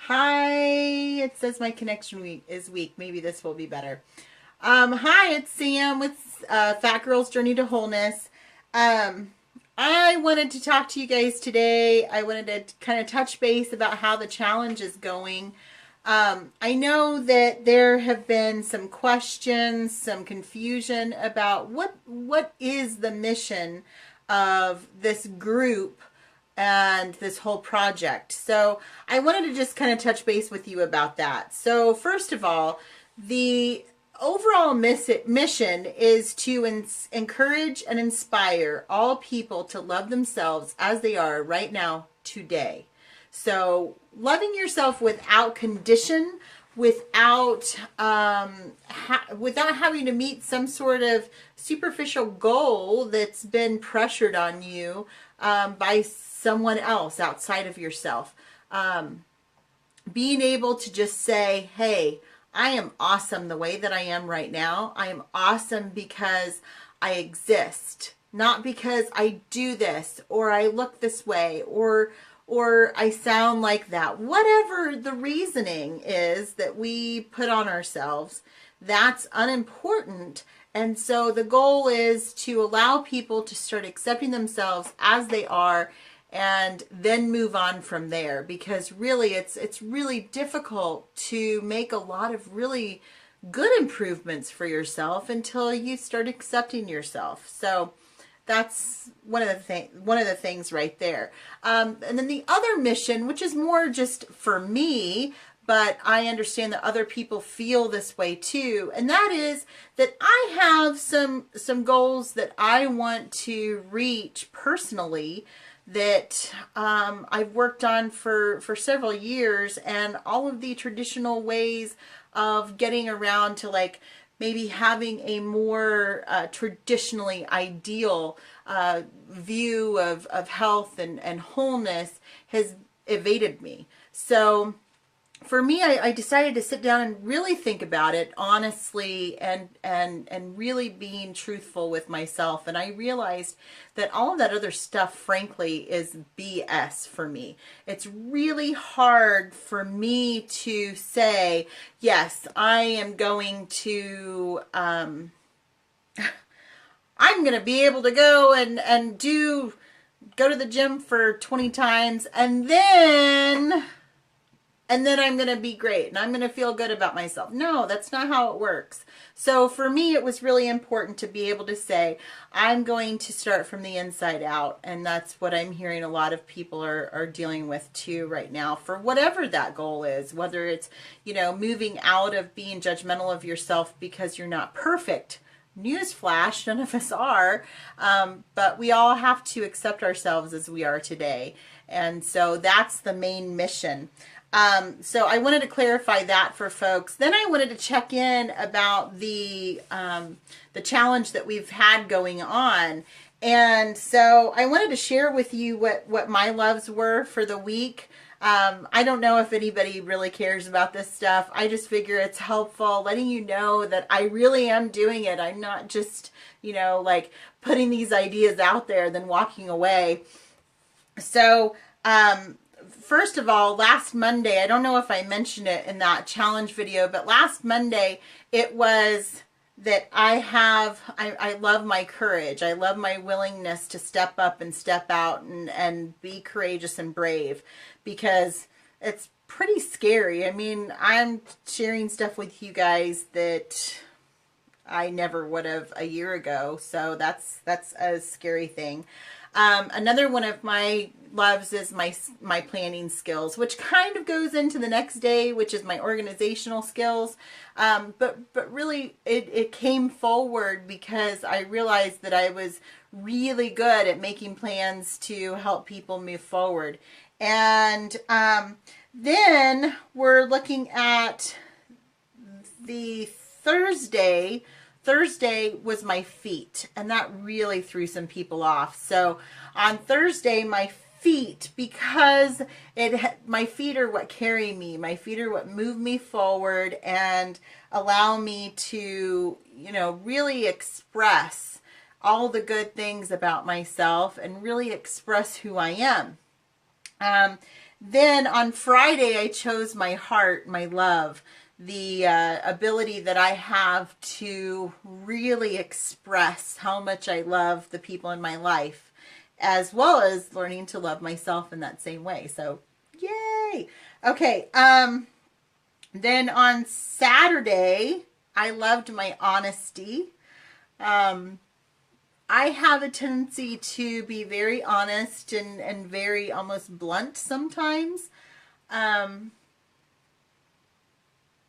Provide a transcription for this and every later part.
Hi, it says my connection is weak. Maybe this will be better. Hi, it's Sam with Fat Girl's Journey to Wholeness. Um, I wanted to talk to you guys today. I wanted to kind of touch base about how the challenge is going. I know that there have been some questions, some confusion about what is the mission of this group and this whole project. So I wanted to just kind of touch base with you about that. So first of all, the overall mission is to encourage and inspire all people to love themselves as they are right now, today. So loving yourself without condition, without having to meet some sort of superficial goal that's been pressured on you by someone else outside of yourself. Being able to just say, hey, I am awesome the way that I am right now. I am awesome because I exist, not because I do this or I look this way or I sound like that. Whatever the reasoning is that we put on ourselves, that's unimportant. And so the goal is to allow people to start accepting themselves as they are and then move on from there, because really it's really difficult to make a lot of really good improvements for yourself until you start accepting yourself. So that's one of the things right there. And then the other mission, which is more just for me, but I understand that other people feel this way too, and that is that I have some goals that I want to reach personally that I've worked on for several years, and all of the traditional ways of getting around to like maybe having a more traditionally ideal view of health and wholeness has evaded me. So for me, I decided to sit down and really think about it honestly and really being truthful with myself. And I realized that all of that other stuff, frankly, is BS for me. It's really hard for me to say, yes, I am going to, I'm going to be able to go and go to the gym for 20 times and then I'm going to be great and I'm going to feel good about myself. No, that's not how it works. So for me, it was really important to be able to say, I'm going to start from the inside out. And that's what I'm hearing a lot of people are dealing with too right now, for whatever that goal is, whether it's, moving out of being judgmental of yourself because you're not perfect. Newsflash, none of us are, but we all have to accept ourselves as we are today. And so that's the main mission. So I wanted to clarify that for folks. Then I wanted to check in about the challenge that we've had going on. And so I wanted to share with you what my loves were for the week. I don't know if anybody really cares about this stuff. I just figure it's helpful letting you know that I really am doing it. I'm not just, like putting these ideas out there, then walking away. So, first of all, last Monday, I don't know if I mentioned it in that challenge video, but last Monday it was that I love my courage. I love my willingness to step up and step out and be courageous and brave, because it's pretty scary. I mean, I'm sharing stuff with you guys that I never would have a year ago. So that's a scary thing. Another one of my loves is my planning skills, which kind of goes into the next day, which is my organizational skills. But really it came forward because I realized that I was really good at making plans to help people move forward. And then we're looking at the Thursday. Thursday was my feet, and that really threw some people off. So on Thursday, my feet, because my feet are what carry me. My feet are what move me forward and allow me to, really express all the good things about myself and really express who I am. Then on Friday, I chose my heart, my love, the ability that I have to really express how much I love the people in my life, as well as learning to love myself in that same way. So, yay! Okay, then on Saturday, I loved my honesty. Um, I have a tendency to be very honest and very almost blunt sometimes. Um,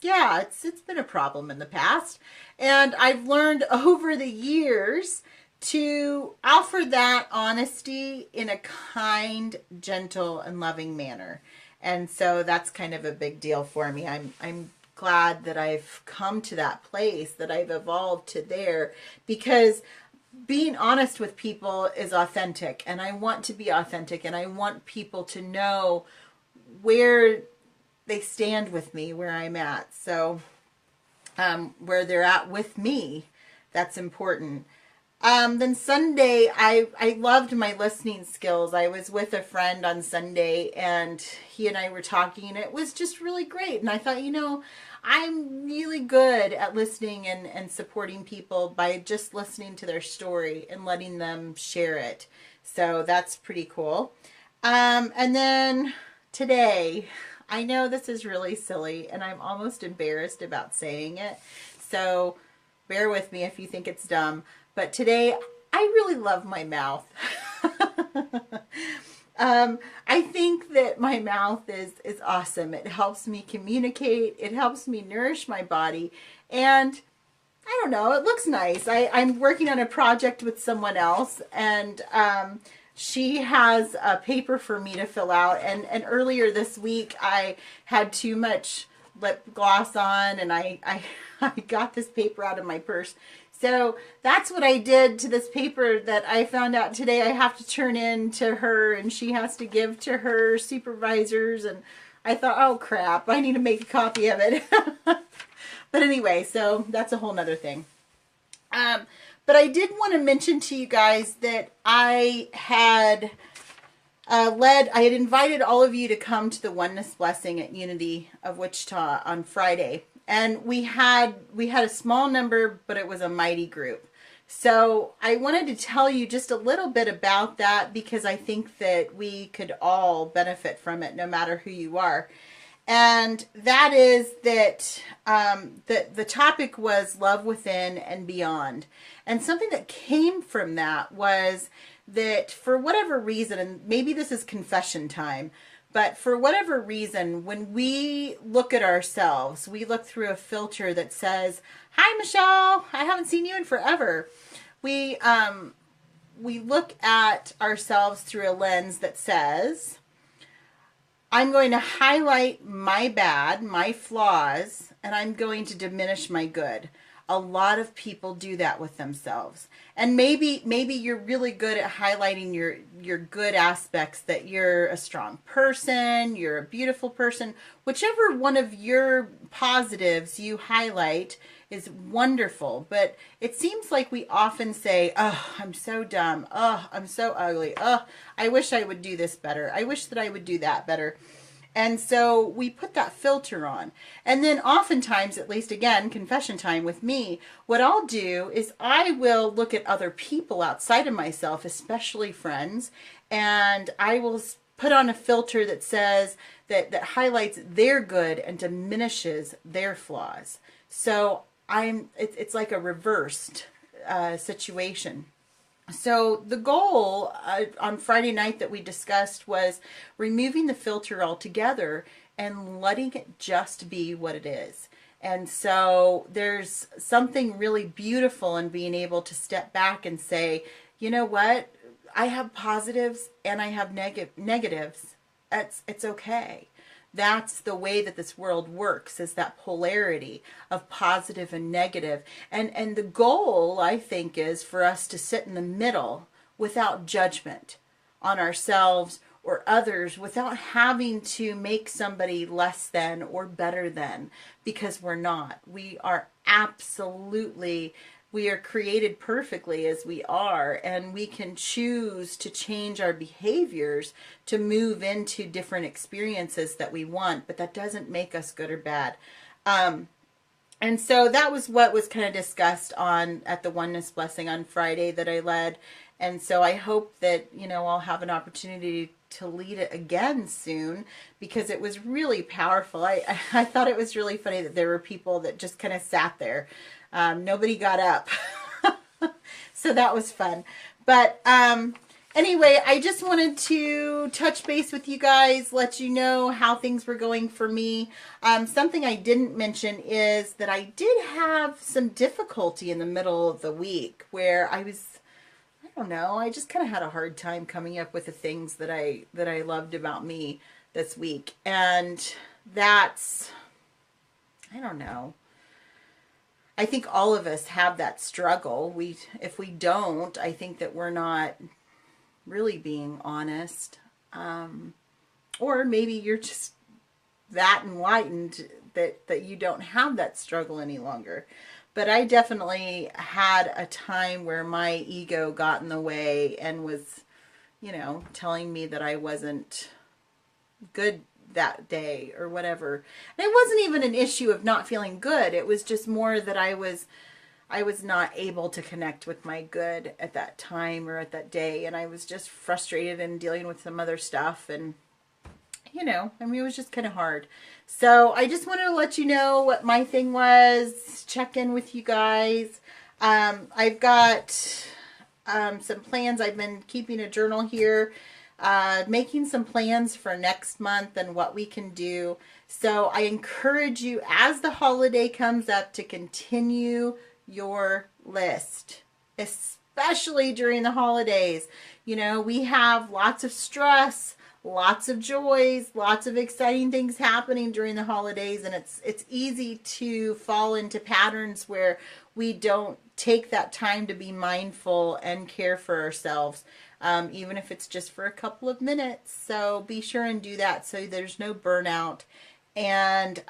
yeah, it's been a problem in the past. And I've learned over the years to offer that honesty in a kind, gentle, and loving manner. And so that's kind of a big deal for me. I'm glad that I've come to that place, that I've evolved to there, because being honest with people is authentic, and I want to be authentic, and I want people to know where they stand with me, where I'm at. So where they're at with me, that's important. Then Sunday, I loved my listening skills. I was with a friend on Sunday, and he and I were talking, and it was just really great. And I thought, I'm really good at listening and supporting people by just listening to their story and letting them share it. So that's pretty cool. And then today, I know this is really silly, and I'm almost embarrassed about saying it. So bear with me if you think it's dumb. But today, I really love my mouth. I think that my mouth is awesome. It helps me communicate. It helps me nourish my body. And I don't know, it looks nice. I'm working on a project with someone else, and she has a paper for me to fill out. And earlier this week, I had too much lip gloss on, and I got this paper out of my purse. So that's what I did to this paper that I found out today I have to turn in to her, and she has to give to her supervisors. And I thought, oh crap, I need to make a copy of it. But anyway, so that's a whole nother thing. But I did want to mention to you guys that I had I had invited all of you to come to the Oneness Blessing at Unity of Wichita on Friday. And we had a small number, but it was a mighty group. So I wanted to tell you just a little bit about that, because I think that we could all benefit from it, no matter who you are. And that is that the topic was love within and beyond. And something that came from that was that for whatever reason, and maybe this is confession time, but for whatever reason, when we look at ourselves, we look through a filter that says, "Hi, Michelle, I haven't seen you in forever." We look at ourselves through a lens that says, "I'm going to highlight my bad, my flaws, and I'm going to diminish my good." A lot of people do that with themselves. And maybe you're really good at highlighting your good aspects, that you're a strong person, you're a beautiful person. Whichever one of your positives you highlight is wonderful. But it seems like we often say, "Oh, I'm so dumb. Oh, I'm so ugly. Oh, I wish I would do this better. I wish that I would do that better." And so we put that filter on. And then oftentimes, at least again, confession time with me, what I'll do is I will look at other people outside of myself, especially friends, and I will put on a filter that says, that highlights their good and diminishes their flaws. So it's like a reversed situation. So the goal on Friday night that we discussed was removing the filter altogether and letting it just be what it is. And so there's something really beautiful in being able to step back and say, you know what? I have positives and I have negatives. It's okay. That's the way that this world works, is that polarity of positive and negative. And the goal, I think, is for us to sit in the middle without judgment on ourselves or others, without having to make somebody less than or better than, because we're not. We are absolutely We are created perfectly as we are, and we can choose to change our behaviors to move into different experiences that we want, but that doesn't make us good or bad. And so that was what was kind of discussed on at the Oneness Blessing on Friday that I led. And so I hope that, I'll have an opportunity to lead it again soon, because it was really powerful. I thought it was really funny that there were people that just kind of sat there. Nobody got up. So that was fun. But anyway, I just wanted to touch base with you guys, let you know how things were going for me. Something I didn't mention is that I did have some difficulty in the middle of the week where I don't know, I just kind of had a hard time coming up with the things that I loved about me this week. And that's, I don't know. I think all of us have that struggle. If we don't, I think that we're not really being honest. Or maybe you're just that enlightened that you don't have that struggle any longer. But I definitely had a time where my ego got in the way and was, telling me that I wasn't good that day or whatever. And it wasn't even an issue of not feeling good. It was just more that I was not able to connect with my good at that time or at that day. And I was just frustrated and dealing with some other stuff. And, it was just kind of hard. So I just wanted to let you know what my thing was, check in with you guys. I've got some plans. I've been keeping a journal here, making some plans for next month and what we can do. So I encourage you, as the holiday comes up, to continue your list, especially during the holidays. We have lots of stress, lots of joys, lots of exciting things happening during the holidays, and it's easy to fall into patterns where we don't take that time to be mindful and care for ourselves, even if it's just for a couple of minutes. So be sure and do that so there's no burnout. And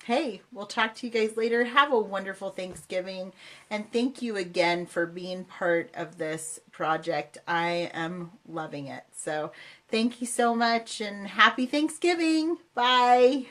hey, we'll talk to you guys later. Have a wonderful Thanksgiving. And thank you again for being part of this project. I am loving it. So thank you so much and happy Thanksgiving. Bye.